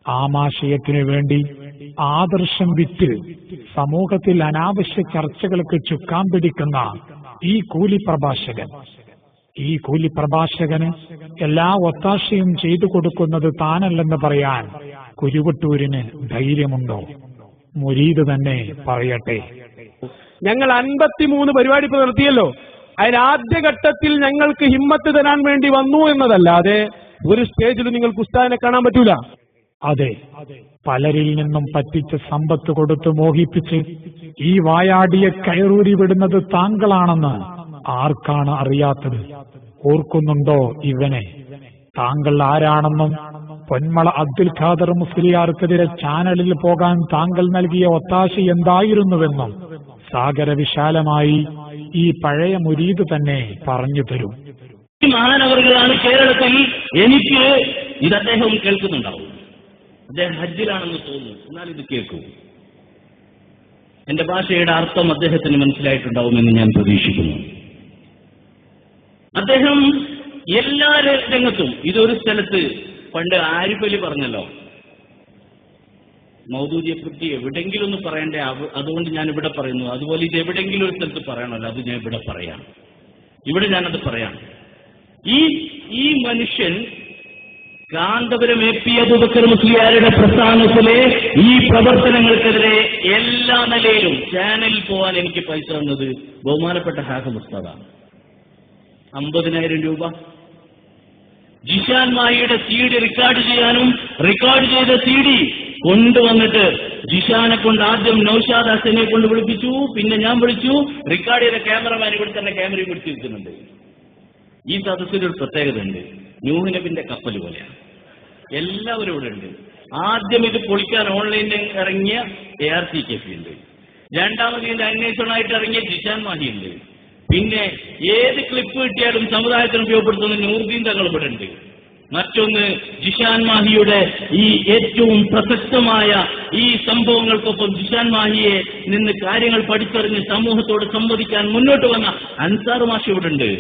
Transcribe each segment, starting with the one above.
ആമാശയത്തിനു വേണ്ടി ആദർശം വിറ്റ് സമൂഹത്തിൽ അനാവശ്യ ചർച്ചകൾക്ക് ചുക്കാൻ പിടിക്കുന്ന ഈ കൂലിപ്രഭാഷകന് എല്ലാ ഒത്താശയും ചെയ്തു കൊടുക്കുന്നത് താനല്ലെന്ന് പറയാൻ കുരുവട്ടൂരിന് ധൈര്യമുണ്ടോ? മുരീദ് തന്നെ പറയട്ടെ. ഞങ്ങൾ 53 പരിപാടി ഇപ്പൊ നടത്തിയല്ലോ. അതിനാദ്യഘട്ടത്തിൽ ഞങ്ങൾക്ക് ഹിമ്മത്ത് തരാൻ വേണ്ടി വന്നു എന്നതല്ലാതെ ഒരു സ്റ്റേജിൽ നിങ്ങൾക്ക് ഉസ്താദിനെ കാണാൻ പറ്റൂല. അതെ, പലരിൽ നിന്നും പറ്റിച്ച് സമ്പത്ത് കൊടുത്ത് മോഹിപ്പിച്ച് ഈ വായാടിയെ കയറൂരി വിടുന്നത് താങ്കളാണെന്ന് ആർക്കാണ് അറിയാത്തത്? ഓർക്കുന്നുണ്ടോ ഇവനെ? താങ്കൾ ആരാണെന്നും പൊന്മള അബ്ദുൽ ഖാദർ മുസ്ലിയാർക്കെതിരെ ചാനലിൽ പോകാൻ താങ്കൾ നൽകിയ ഒത്താശ എന്തായിരുന്നുവെന്നും സാഗരവിശാലമായി ഈ പഴയ മുരീദ് തന്നെ പറഞ്ഞു തരും. ഈ മഹാനവറുകളാണ് കേരളത്തിൽ. എനിക്ക് ഇത് അദ്ദേഹം കേൾക്കുന്നുണ്ടാവും. അദ്ദേഹം ഹജ്ജിലാണെന്ന് തോന്നുന്നു. എന്നാൽ ഇത് കേൾക്കൂ. എന്റെ ഭാഷയുടെ അർത്ഥം അദ്ദേഹത്തിന് മനസ്സിലായിട്ടുണ്ടാവുമെന്ന് ഞാൻ പ്രതീക്ഷിക്കുന്നു. അദ്ദേഹം എല്ലാ രംഗത്തും ഇതൊരു സ്ഥലത്ത് പണ്ട് ആരിഫ് അലി പറഞ്ഞല്ലോ, മൗദൂദിയെ പറ്റി എവിടെങ്കിലും ഒന്ന് പറയണ്ടേ, അതുകൊണ്ട് ഞാൻ ഇവിടെ പറയുന്നു. അതുപോലെ ഇത് എവിടെങ്കിലും ഒരു സ്ഥലത്ത് പറയണമല്ലോ, അത് ഞാൻ ഇവിടെ പറയാം. ഇവിടെ ഞാനത് പറയാം. ഈ മനുഷ്യൻ കാന്തപുരം AP അബൂബക്കർ മുസ്ലിയാരുടെ പ്രസ്ഥാനത്തിലെ ഈ പ്രവർത്തനങ്ങൾക്കെതിരെ എല്ലാ നിലയിലും ചാനലിൽ പോകാൻ എനിക്ക് പൈസ തന്നത് ബഹുമാനപ്പെട്ട ഹാഫിദ് ഉസ്താദാണ്. 50,000 രൂപ. ജിഷാൻ മാഹിയുടെ CD റെക്കോർഡ് ചെയ്യാനും റെക്കോർഡ് ചെയ്ത CD കൊണ്ടുവന്നിട്ട് ജിഷാനെ കൊണ്ട് ആദ്യം നൌഷാദ് ഹസനെ കൊണ്ട് വിളിപ്പിച്ചു, പിന്നെ ഞാൻ വിളിച്ചു. റെക്കോർഡ് ചെയ്ത ക്യാമറമാൻ ഇവിടെ തന്നെ ക്യാമറയും പിടിച്ചിരിക്കുന്നുണ്ട്. ഈ സദസ്സിലൊരു പ്രത്യേകത ഉണ്ട്, നൂഹ് നബിന്റെ കപ്പൽ പോലെയാണ്. എല്ലാവരും ഇവിടെ ഉണ്ട്. ആദ്യം ഇത് പൊളിക്കാൻ ഓൺലൈനിൽ ഇറങ്ങിയ ARCKP ഉണ്ട്. രണ്ടാമത് ഇതിന്റെ അന്വേഷണമായിട്ട് ഇറങ്ങിയ ജിഷാൻ മാഹി ഉണ്ട്. പിന്നെ ഏത് ക്ലിപ്പ് കിട്ടിയാലും സമുദായത്തിന് ഉപയോഗപ്പെടുത്തുന്ന നൂറുദ്ദീൻ തങ്ങൾ ഇവിടെ ഉണ്ട്. മറ്റൊന്ന് ജിഷാൻ മാഹിയുടെ ഈ ഏറ്റവും പ്രസക്തമായ ഈ സംഭവങ്ങൾക്കൊപ്പം ജിഷാൻ മാഹിയെ നിന്ന് കാര്യങ്ങൾ പഠിച്ചറിഞ്ഞ് സമൂഹത്തോട് സംവദിക്കാൻ മുന്നോട്ട് വന്ന അൻസാർ മാഷി ഇവിടെ ഉണ്ട്.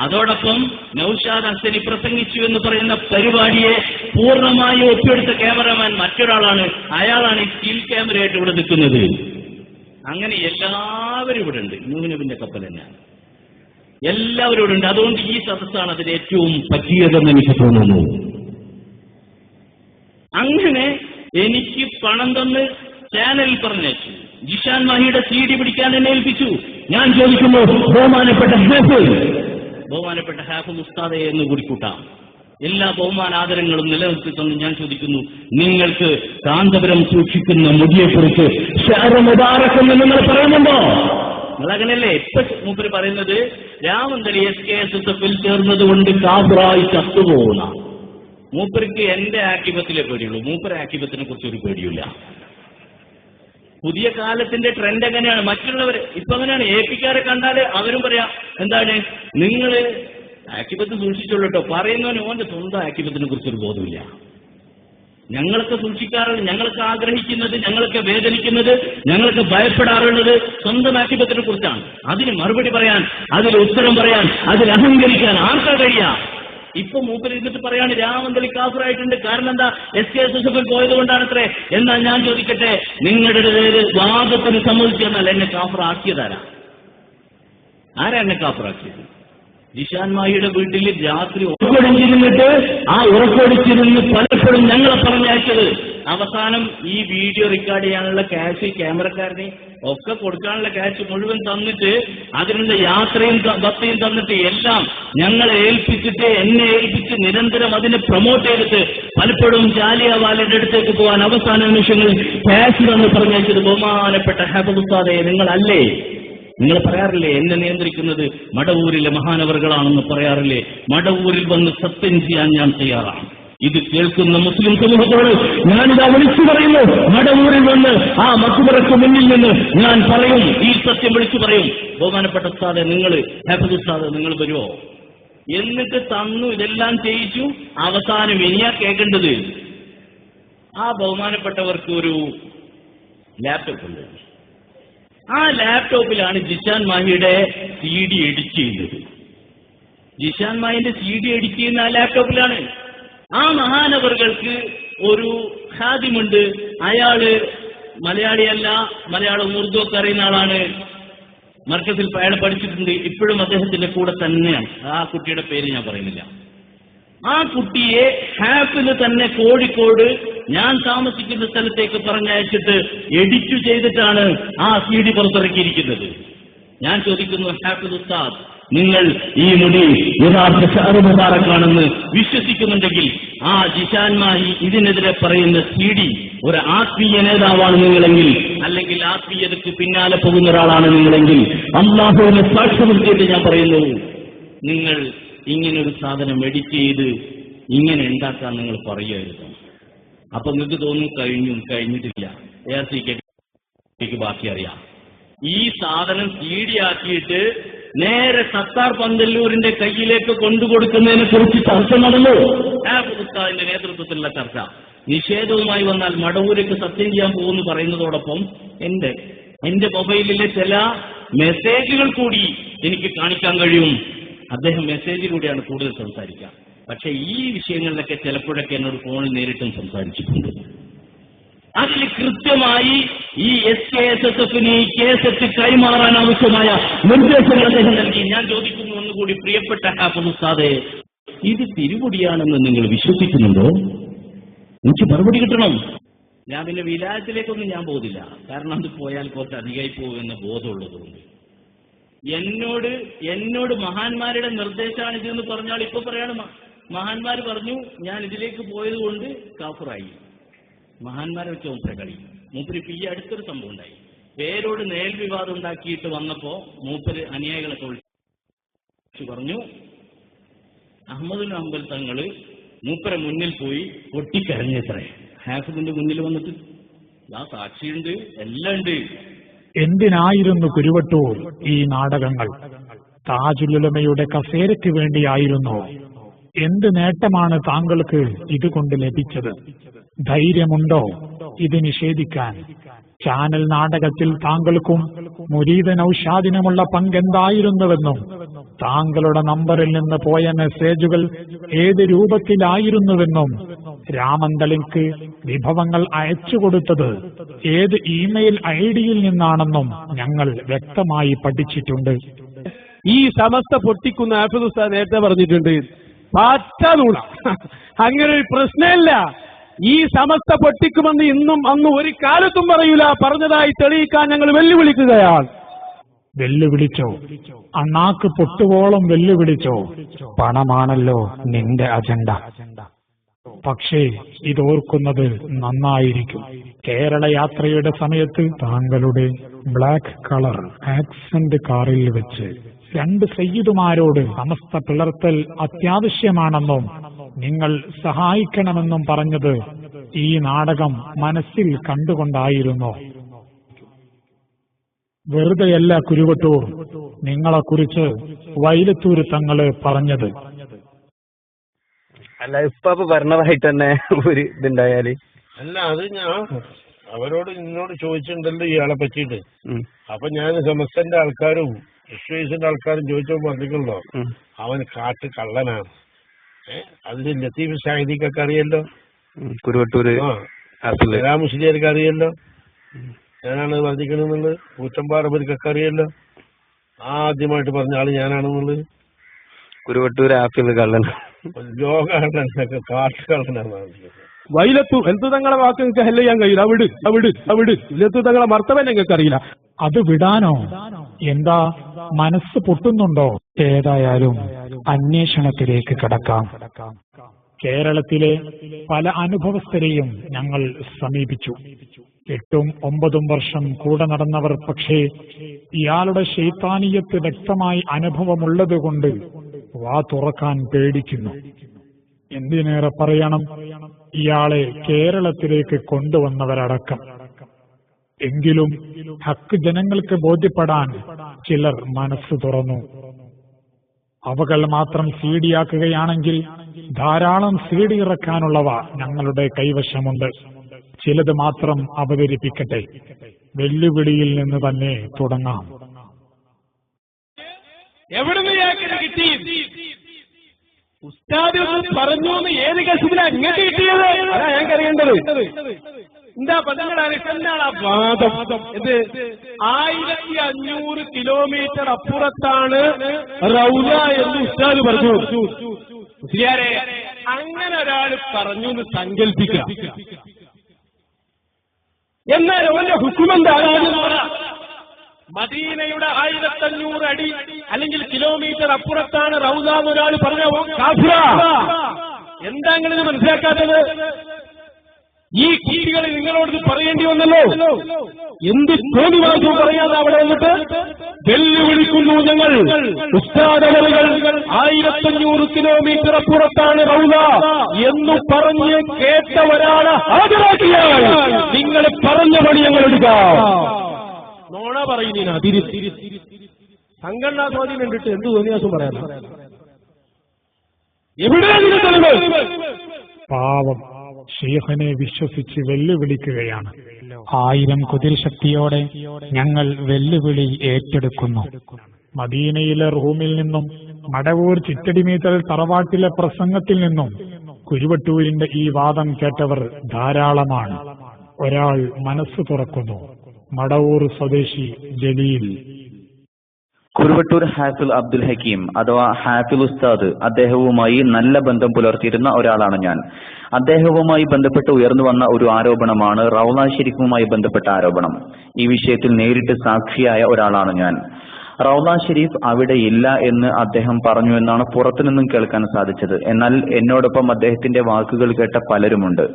അതോടൊപ്പം നൌഷാദ് ഹസനി പ്രസംഗിച്ചു എന്ന് പറയുന്ന പരിപാടിയെ പൂർണ്ണമായി ഒപ്പിയെടുത്ത ക്യാമറമാൻ മറ്റൊരാളാണ്. അയാളാണ് ഈ സ്റ്റിൽ ക്യാമറയായിട്ട് ഇവിടെ നിൽക്കുന്നത്. അങ്ങനെ എല്ലാവരും ഇവിടെ ഉണ്ട്. നൂഹ് നബിന്റെ കപ്പൽ തന്നെയാണ്. എല്ലാവരും ഇവിടെ ഉണ്ട്. അതുകൊണ്ട് ഈ സദസ്സാണ് അതിന് ഏറ്റവും പറ്റിയതെന്ന് എനിക്ക് തോന്നുന്നു. അങ്ങനെ എനിക്ക് പണം തന്ന് ചാനലിൽ പറഞ്ഞേച്ചു. ജിഷാൻ മാഹിയുടെ CD പിടിക്കാൻ എന്നെ ഏൽപ്പിച്ചു. ഞാൻ ചോദിക്കുന്നു, ബഹുമാനപ്പെട്ട ഹാഫിദ് ഉസ്താദെ എന്ന് കൂടി കൂട്ടാം. എല്ലാ ബഹുമാനാദരങ്ങളും നിലനിർത്തിക്കൊണ്ട് ഞാൻ ചോദിക്കുന്നു, നിങ്ങൾക്ക് കാന്തപുരം സൂക്ഷിക്കുന്ന മുടിയെക്കുറിച്ച് ഷാറമുദാറക്കെന്ന് നിങ്ങൾ പറയുന്നുണ്ടോ? നിങ്ങൾ അങ്ങനെയല്ലേ ഇപ്പൊ മൂപ്പര് പറയുന്നത്? രാമന്തളി SKSSFൽ ചേർന്നതുകൊണ്ട് കാബറായി ചത്തുപോകുന്ന മൂപ്പർക്ക് എന്റെ ആക്കിപത്തിലെ പേടിയുള്ളൂ. മൂപ്പര് ആക്കിപത്തിനെ കുറിച്ച് ഒരു പേടിയില്ല. പുതിയ കാലത്തിന്റെ ട്രെൻഡ് എങ്ങനെയാണ്? മറ്റുള്ളവർ ഇപ്പൊ അങ്ങനെയാണ്. APക്കാരെ കണ്ടാല് അവരും പറയാം, എന്താണ് നിങ്ങള് ആക്കിപത്ത് സൂക്ഷിച്ചോളൂ കേട്ടോ. പറയുന്നവന് ഓന്റെ സ്വന്തം ആക്കിപത്തിനെ കുറിച്ചൊരു ബോധമില്ല. ഞങ്ങളൊക്കെ സൂക്ഷിക്കാറുള്ളത്, ഞങ്ങളൊക്കെ ആഗ്രഹിക്കുന്നത്, ഞങ്ങളൊക്കെ വേദനിക്കുന്നത്, ഞങ്ങളൊക്കെ ഭയപ്പെടാറുള്ളത് സ്വന്തം ആക്കിപത്തിനെ കുറിച്ചാണ്. അതിന് മറുപടി പറയാൻ, അതിൽ ഉത്തരം പറയാൻ, അതിൽ അഹങ്കരിക്കാൻ ആർക്കാ കഴിയാ? ഇപ്പൊ മൂപ്പര് ഇരുന്നിട്ട് പറയാണ് രാമന്തളി കാഫറായിട്ടുണ്ട്. കാരണം എന്താ? SKSSFൽ പോയത് കൊണ്ടാണത്രേ. എന്നാൽ ഞാൻ ചോദിക്കട്ടെ, നിങ്ങളുടെ വാദത്തിന് സമ്മതിച്ചു തന്നാൽ എന്നെ കാഫറാക്കിയതാരാ? ആരാ എന്നെ കാഫറാക്കിയത്? ജിഷാൻ മാഹിയുടെ വീട്ടിൽ രാത്രി ഉറക്കൊടിച്ചിരുന്നിട്ട് ആ ഉറക്കൊടിച്ചിരുന്ന് പലപ്പോഴും ഞങ്ങളെ പറഞ്ഞയച്ചത്. അവസാനം ഈ വീഡിയോ റെക്കോർഡ് ചെയ്യാനുള്ള ക്യാഷ് ക്യാമറക്കാരനെ ഒക്കെ കൊടുക്കാനുള്ള ക്യാഷ് മുഴുവൻ തന്നിട്ട് അതിനുള്ള യാത്രയും ബസ്സയും തന്നിട്ട് എല്ലാം ഞങ്ങളെ ഏൽപ്പിച്ചിട്ട് എന്നെ ഏൽപ്പിച്ച് നിരന്തരം അതിനെ പ്രൊമോട്ട് ചെയ്തിട്ട് പലപ്പോഴും ജാലിയവാലയുടെ അടുത്തേക്ക് പോകാൻ അവസാന നിമിഷങ്ങളിൽ ക്യാഷ് തന്ന് പറഞ്ഞയച്ചത് ബഹുമാനപ്പെട്ട ഹാഫിദ് ഉസ്താദെ നിങ്ങളല്ലേ? നിങ്ങൾ പറയാറില്ലേ എന്നെ നിയന്ത്രിക്കുന്നത് മടവൂരിലെ മഹാനവറുകളാണെന്ന് പറയാറില്ലേ? മടവൂരിൽ വന്ന് സത്യം ചെയ്യാൻ ഞാൻ തയ്യാറാണ്. ഇത് കേൾക്കുന്ന മുസ്ലിം സമൂഹത്തോട് ഞാനിതാ വിളിച്ചു പറയുന്നു, മടവൂരിൽ വന്ന് ആ മക്ബറയ്ക്ക് മുന്നിൽ നിന്ന് ഞാൻ പറയും, ഈ സത്യം വിളിച്ചു പറയും. ബഹുമാനപ്പെട്ട ഉസ്താദെ നിങ്ങൾ, ഹാഫിദ് ഉസ്താദ് നിങ്ങൾ വരുമോ? എന്നിട്ട് തന്നു, ഇതെല്ലാം ചെയ്യിച്ചു. അവസാനം ഇനിയാ കേൾക്കേണ്ടത്, ആ ബഹുമാനപ്പെട്ടവർക്ക് ഒരു ലാപ്ടോപ്പ് ഉണ്ട്. ആ ലാപ്ടോപ്പിലാണ് ജിഷാൻ മാഹിയുടെ CD എഡിറ്റ് ചെയ്യുന്നത്. ജിഷാൻ മാഹിന്റെ CD എഡിറ്റ് ചെയ്യുന്ന ആ ലാപ്ടോപ്പിലാണ്. ആ മഹാനവറുകൾക്ക് ഒരു ഖാദിമുണ്ട്, അയാള് മലയാളിയല്ല, മലയാളം ഉറുദു ഒക്കെ അറിയുന്ന ആളാണ്. മർക്കസിൽ അയാൾ പഠിച്ചിട്ടുണ്ട്, ഇപ്പോഴും അദ്ദേഹത്തിന്റെ കൂടെ തന്നെയാണ്. ആ കുട്ടിയുടെ പേര് ഞാൻ പറയുന്നില്ല. ആ കുട്ടിയെ ഹാഫിന് തന്നെ കോഴിക്കോട് ഞാൻ താമസിക്കുന്ന സ്ഥലത്തേക്ക് പറഞ്ഞയച്ചിട്ട് എഡിറ്റ് ചെയ്തിട്ടാണ് ആ CD പുറത്തിറക്കിയിരിക്കുന്നത്. ഞാൻ ചോദിക്കുന്നു, ഹാഫിദ് ഉസ്താദ്, നിങ്ങൾ ഈ മുടി യഥാർത്ഥ ഷഹ്ർ മുബാറക്കാണെന്ന് വിശ്വസിക്കുന്നുണ്ടെങ്കിൽ ആ ജിഷാൻ മാഹി ഇതിനെതിരെ പറയുന്ന CD ഒരു ആത്മീയ നേതാവാണ് നിങ്ങളെങ്കിൽ, അല്ലെങ്കിൽ ആത്മീയതയ്ക്ക് പിന്നാലെ പോകുന്ന ഒരാളാണ് നിങ്ങളെങ്കിൽ, അല്ലാഹുവിനെ സാക്ഷി നിർത്തിയിട്ട് ഞാൻ പറയുന്നു, നിങ്ങൾ ഇങ്ങനൊരു സാധനം എഡിറ്റ് ചെയ്ത് ഇങ്ങനെ ഉണ്ടാക്കാൻ നിങ്ങൾ പറയുമായിരുന്നു. അപ്പൊ നിങ്ങൾക്ക് തോന്നും കഴിഞ്ഞിട്ടില്ല, ARCക്ക് ബാക്കി അറിയാം. ഈ സാധനം CD ആക്കിയിട്ട് നേരെ സത്താർ പന്തല്ലൂരിന്റെ കയ്യിലേക്ക് കൊണ്ടുകൊടുക്കുന്നതിനെ കുറിച്ച് ചർച്ച നടന്നു. ഹാഫിദ് ഉസ്താദിന്റെ നേതൃത്വത്തിലുള്ള ചർച്ച. നിഷേധവുമായി വന്നാൽ മടവൂരേക്ക് സത്യം ചെയ്യാൻ പോകുമെന്ന് പറയുന്നതോടൊപ്പം എന്റെ മൊബൈലിലെ ചില മെസ്സേജുകൾ കൂടി എനിക്ക് കാണിക്കാൻ കഴിയും. അദ്ദേഹം മെസ്സേജിലൂടെയാണ് കൂടുതൽ സംസാരിക്കുക. പക്ഷെ ഈ വിഷയങ്ങളിലൊക്കെ ചിലപ്പോഴൊക്കെ എന്നോട് ഫോണിൽ നേരിട്ടും സംസാരിച്ചിട്ടുണ്ട്. അതിൽ കൃത്യമായി ഈ SKSSFന് ഈ കേസറ്റ് കൈമാറാൻ ആവശ്യമായ നിർദ്ദേശങ്ങൾ അദ്ദേഹം നൽകി. ഞാൻ ചോദിക്കുന്നു ഒന്നുകൂടി, പ്രിയപ്പെട്ട ഹാഫിദ് ഉസ്താദേ, ഇത് തിരുമുടിയാണെന്ന് നിങ്ങൾ വിശ്വസിക്കുന്നുണ്ടോ? എനിക്ക് മറുപടി കിട്ടണം. ഞാൻ പിന്നെ വിലായത്തിലേക്കൊന്നും ഞാൻ പോകുന്നില്ല, കാരണം അത് പോയാൽ കുറച്ച് അധികമായി പോകുമെന്ന ബോധമുള്ളതുകൊണ്ട്. എന്നോട് മഹാന്മാരുടെ നിർദ്ദേശമാണിതെന്ന് പറഞ്ഞാൽ ഇപ്പൊ പറയാണ്, മഹാന്മാർ പറഞ്ഞു ഞാൻ ഇതിലേക്ക് പോയത് കൊണ്ട് കാഫറായി. മഹാന്മാരെ വെച്ച് മൂപ്പരെ കളി. മൂപ്പര് ഈ അടുത്തൊരു സംഭവം ഉണ്ടായി. പേരോട് നേൽവിവാദം ഉണ്ടാക്കിയിട്ട് വന്നപ്പോ മൂപ്പര് അനുയായികളൊക്കെ വിളിച്ചു പറഞ്ഞു, അഹ്മദുൽ ഹംബൽ തങ്ങള് മൂപ്പരെ മുന്നിൽ പോയി പൊട്ടിക്കരഞ്ഞത്രേ. ഹാഫിദിന്റെ മുന്നിൽ വന്നിട്ട് ആ സാക്ഷിയുണ്ട്, എല്ലാം ഉണ്ട്. എന്തിനായിരുന്നു കുരുവട്ടൂർ ഈ നാടകങ്ങൾ? താജുലുലമയുടെ കസേരയ്ക്ക് വേണ്ടിയായിരുന്നു. എന്ത് നേട്ടമാണ് താങ്കൾക്ക് ഇതുകൊണ്ട് ലഭിച്ചത്? ധൈര്യമുണ്ടോ ഇത് നിഷേധിക്കാൻ? ചാനൽ നാടകത്തിൽ താങ്കൾക്കും മുരീദ് നൗഷാദിനുമുള്ള പങ്കെന്തായിരുന്നുവെന്നും താങ്കളുടെ നമ്പറിൽ നിന്ന് പോയ മെസ്സേജുകൾ ഏത് രൂപത്തിലായിരുന്നുവെന്നും രാമന്തളിക്ക് വിഭവങ്ങൾ അയച്ചുകൊടുത്തത് ഏത് ഇമെയിൽ ഐഡിയിൽ നിന്നാണെന്നും ഞങ്ങൾ വ്യക്തമായി പഠിച്ചിട്ടുണ്ട്. ഈ സമസ്ത പൊട്ടിക്കുന്ന ഹാഫിദ് ഉസ്താദ് നേരത്തെ പറഞ്ഞിട്ടുണ്ട്, പറ്റാതൂള, അങ്ങനെ ഒരു പ്രശ്നമില്ല. ഈ സമസ്ത പൊട്ടിക്കുമെന്ന് ഇന്നും അന്ന് ഒരു കാലത്തും പറയൂല. പറഞ്ഞതായി തെളിയിക്കാൻ ഞങ്ങൾ വെല്ലുവിളിക്കുകയാണ്. വെല്ലുവിളിച്ചോ? അണ്ണാക്ക് പൊട്ടുവോളം വെല്ലുവിളിച്ചോ? പണമാണല്ലോ നിന്റെ അജണ്ട. പക്ഷേ ഇതോർക്കുന്നത് നന്നായിരിക്കും. കേരള യാത്രയുടെ സമയത്ത് താങ്കളുടെ ബ്ലാക്ക് കളർ ആക്സന്റ് കാറിൽ വെച്ച് 2 സയ്യിദുമാരോട് സമസ്ത പിളർത്തൽ അത്യാവശ്യമാണെന്നും നിങ്ങൾ സഹായിക്കണമെന്നും പറഞ്ഞത് ഈ നാടകം മനസ്സിൽ കണ്ടുകൊണ്ടായിരുന്നു. വെറുതെയല്ല കുരുവട്ടൂർ നിങ്ങളെക്കുറിച്ച് വൈലത്തൂര് തങ്ങള് പറഞ്ഞത്. അല്ല, ഇപ്പൊ പറഞ്ഞതായിട്ട് തന്നെ ഒരു ഇതുണ്ടായാല് അല്ല, അത് ഞാൻ അവരോട് നിന്നോട് ചോദിച്ചിട്ടുണ്ടല്ലോ ഇയാളെ പറ്റിയിട്ട്. അപ്പൊ ഞാൻ സമസ്തന്റെ ആൾക്കാരും എക്സൈസിന്റെ ആൾക്കാരും ചോദിച്ചപ്പോ പറഞ്ഞിട്ടുണ്ടോ, അവൻ കാട്ട് കള്ളനാണ്. അതിന് ലത്തീഫ് ഷാഹിദിക്കൊക്കെ അറിയല്ലോ, കുരുവട്ടൂര് മുസ്ലിയാർക്ക് അറിയല്ലോ, ഞാനാണ് വർദ്ധിക്കണമെന്നുള്ളത്. കൂറ്റമ്പാറബരിക്കൊക്കെ അറിയല്ലോ, ആദ്യമായിട്ട് പറഞ്ഞ ആള് ഞാനാണെന്നുള്ളത്. കുരുവട്ടൂര് ആഫിൽ കള്ളൻ, ലോകകള്ളനൊക്കെ കാട്ട് കള്ളനാണ്. വൈലത്തു എന്ത് തങ്ങളെ വാക്ക് നിങ്ങൾക്ക് ഹെല്ല് ചെയ്യാൻ കഴിയില്ല. അവിട് വൈലത്തു തങ്ങളെ മർത്തവൻ നിങ്ങൾക്ക് അറിയില്ല. അത് വിടാനോ? എന്താ മനസ്സ് പൊട്ടുന്നുണ്ടോ? ഏതായാലും അന്വേഷണത്തിലേക്ക് കടക്കാം. കേരളത്തിലെ പല അനുഭവസ്ഥരെയും ഞങ്ങൾ സമീപിച്ചു. 8-9 വർഷം കൂടെ നടന്നവർ. പക്ഷേ ഇയാളുടെ ശൈത്താനിയത്ത് വ്യക്തമായി അനുഭവമുള്ളതുകൊണ്ട് വാ തുറക്കാൻ പേടിക്കുന്നു. എന്തിനേറെ പറയണം, ഇയാളെ കേരളത്തിലേക്ക് കൊണ്ടുവന്നവരടക്കം. എങ്കിലും ഹക്ക് ജനങ്ങൾക്ക് ബോധ്യപ്പെടാൻ ചിലർ മനസ്സ് തുറന്നു. അവകൾ മാത്രം CD ആക്കുകയാണെങ്കിൽ ധാരാളം CD ഇറക്കാനുള്ളവ ഞങ്ങളുടെ കൈവശമുണ്ട്. ചിലത് മാത്രം അവതരിപ്പിക്കട്ടെ. വെല്ലുവിളിയിൽ നിന്ന് തന്നെ തുടങ്ങാം. എവിടുന്ന് കിട്ടി? ഉസ്താദ് ഒന്ന് പറഞ്ഞു എന്ന് ഏത് കേസിലാ ഇങ്ങോട്ട് കിട്ടിയത്? അതാ ഞങ്ങൾക്ക് അറിയേണ്ടത്. എന്താ പതിനാണ് എന്താണ് ആ വാദം? ഇത് 1500 കിലോമീറ്റർ അപ്പുറത്താണ് റൗദ എന്ന് ഉസ്താദ് പറഞ്ഞു. മുസ്ലിയാരെ, അങ്ങനെ ഒരാൾ പറഞ്ഞു എന്ന് സങ്കല്പിക്കുക. എന്നാൽ അവന്റെ ഹുക്കുമെന്താണ്? മദീനയുടെ 1500 അടി അല്ലെങ്കിൽ കിലോമീറ്റർ അപ്പുറത്താണ് റൗദ എന്ന് ഒരാൾ പറഞ്ഞ എന്താ നിങ്ങളിത് മനസ്സിലാക്കാത്തത്? ഈ കുട്ടികൾ നിങ്ങളോട് പറയേണ്ടി വന്നല്ലോ. എന്ത് തോന്നിവാസവും പറയാതെ അവിടെ വന്നിട്ട് വെല്ലുവിളിക്കുന്നു ഞങ്ങൾ. ഉസ്താദ് അവറുകൾ 1500 കിലോമീറ്റർ അപ്പുറത്താണ് റൗദ എന്ന് പറഞ്ഞ് കേട്ട ഒരാളെ ഹാജരാക്കിയാൽ നിങ്ങൾ പറഞ്ഞ പണി ഞങ്ങൾ എടുക്കാം. നോണ പറയുന്ന സംഘടനാ സ്വാധീനം കണ്ടിട്ട് എന്ത് തോന്നിയാസം പറയാം. എവിടെയാണ് തെളിവ്? പാവം ഷെയ്ഖിനെ വിശ്വസിച്ച് വെല്ലുവിളിക്കുകയാണ്. 1000 കുതിരശക്തിയോടെ ഞങ്ങൾ വെല്ലുവിളി ഏറ്റെടുക്കുന്നു. മദീനയിലെ റൂമിൽ നിന്നും മടവൂർ ചിറ്റടിമീത്തൽ തറവാട്ടിലെ പ്രസംഗത്തിൽ നിന്നും കുരുവട്ടൂരിന്റെ ഈ വാദം കേട്ടവർ ധാരാളമാണ്. ഒരാൾ മനസ്സ് തുറക്കുന്നു. മടവൂർ സ്വദേശി ജലീൽ. കുരുവട്ടൂർ ഹാഫിൽ അബ്ദുൽ ഹക്കീം അഥവാ ഹാഫിൽ ഉസ്താദ്, അദ്ദേഹവുമായി നല്ല ബന്ധം പുലർത്തിയിരുന്ന ഒരാളാണ് ഞാൻ. അദ്ദേഹവുമായി ബന്ധപ്പെട്ട് ഉയർന്നു വന്ന ഒരു ആരോപണമാണ് റൗള ഷെരീഫുമായി ബന്ധപ്പെട്ട ആരോപണം. ഈ വിഷയത്തിൽ നേരിട്ട് സാക്ഷിയായ ഒരാളാണ് ഞാൻ. റൗള ഷെരീഫ് അവിടെ ഇല്ല എന്ന് അദ്ദേഹം പറഞ്ഞു എന്നാണ് പുറത്തുനിന്നും കേൾക്കാൻ സാധിച്ചത്. എന്നാൽ എന്നോടൊപ്പം അദ്ദേഹത്തിന്റെ വാക്കുകൾ കേട്ട പലരുമുണ്ട്.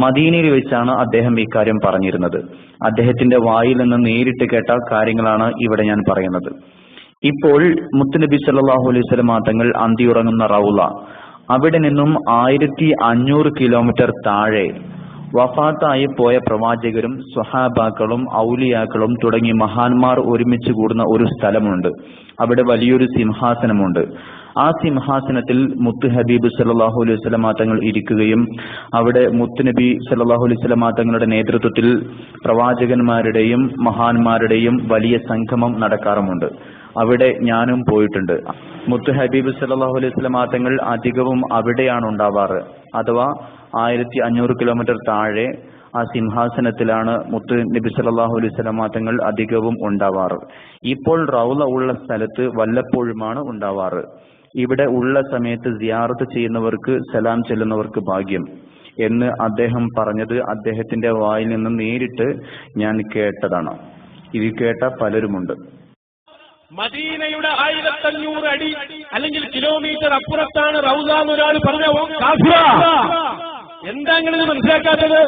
മദീനയിൽ വെച്ചാണ് അദ്ദേഹം ഇക്കാര്യം പറഞ്ഞിരുന്നത്. അദ്ദേഹത്തിന്റെ വായിൽ നിന്ന് നേരിട്ട് കേട്ട കാര്യങ്ങളാണ് ഇവിടെ ഞാൻ പറയുന്നത്. ഇപ്പോൾ മുത്തുനബി സല്ലല്ലാഹു അലൈഹി വസല്ലം തങ്ങൾ അന്തിയുറങ്ങുന്ന റൗള, അവിടെ നിന്നും 1500 കിലോമീറ്റർ താഴെ വഫാത്തായി പോയ പ്രവാചകരും സ്വഹാബാക്കളും ഔലിയാക്കളും തുടങ്ങി മഹാന്മാർ ഒരുമിച്ച് കൂടുന്ന ഒരു സ്ഥലമുണ്ട്. അവിടെ വലിയൊരു സിംഹാസനമുണ്ട്. ആ സിംഹാസനത്തിൽ മുത്ത് ഹബീബ് സല്ലല്ലാഹു അലൈഹി വസല്ലം തങ്ങൾ ഇരിക്കുകയും അവിടെ മുത്തുനബി സല്ലല്ലാഹു അലൈഹി വസല്ലം തങ്ങളുടെ നേതൃത്വത്തിൽ പ്രവാചകന്മാരുടെയും മഹാന്മാരുടെയും വലിയ സംഗമം നടക്കാറുമുണ്ട്. അവിടെ ഞാനും പോയിട്ടുണ്ട്. മുത്ത് ഹബീബ് സല്ലല്ലാഹു അലൈഹി വസല്ലം തങ്ങൾ അധികവും അവിടെയാണ് ഉണ്ടാവാറ്. അഥവാ 1500 കിലോമീറ്റർ താഴെ ആ സിംഹാസനത്തിലാണ് മുത്ത് നബി സല്ലല്ലാഹു അലൈഹി വസല്ലം തങ്ങൾ അധികവും ഉണ്ടാവാറ്. ഇപ്പോൾ റൗള ഉള്ള സ്ഥലത്ത് വല്ലപ്പോഴുമാണ് ഉണ്ടാവാറ്. ഇവിടെ ഉള്ള സമയത്ത് സിയാറത്ത് ചെയ്യുന്നവർക്ക്, സലാം ചെല്ലുന്നവർക്ക് ഭാഗ്യം എന്ന് അദ്ദേഹം പറഞ്ഞത് അദ്ദേഹത്തിന്റെ വായിൽ നിന്ന് നേരിട്ട് ഞാൻ കേട്ടതാണ്. ഇത് കേട്ട പലരുമുണ്ട്. മദീനയുടെ 1500 അടി അല്ലെങ്കിൽ കിലോമീറ്റർ അപ്പുറത്താണ് റൗദ എന്ന് ഒരാൾ പറഞ്ഞ എന്താ നിങ്ങളിത് മനസ്സിലാക്കാത്തത്?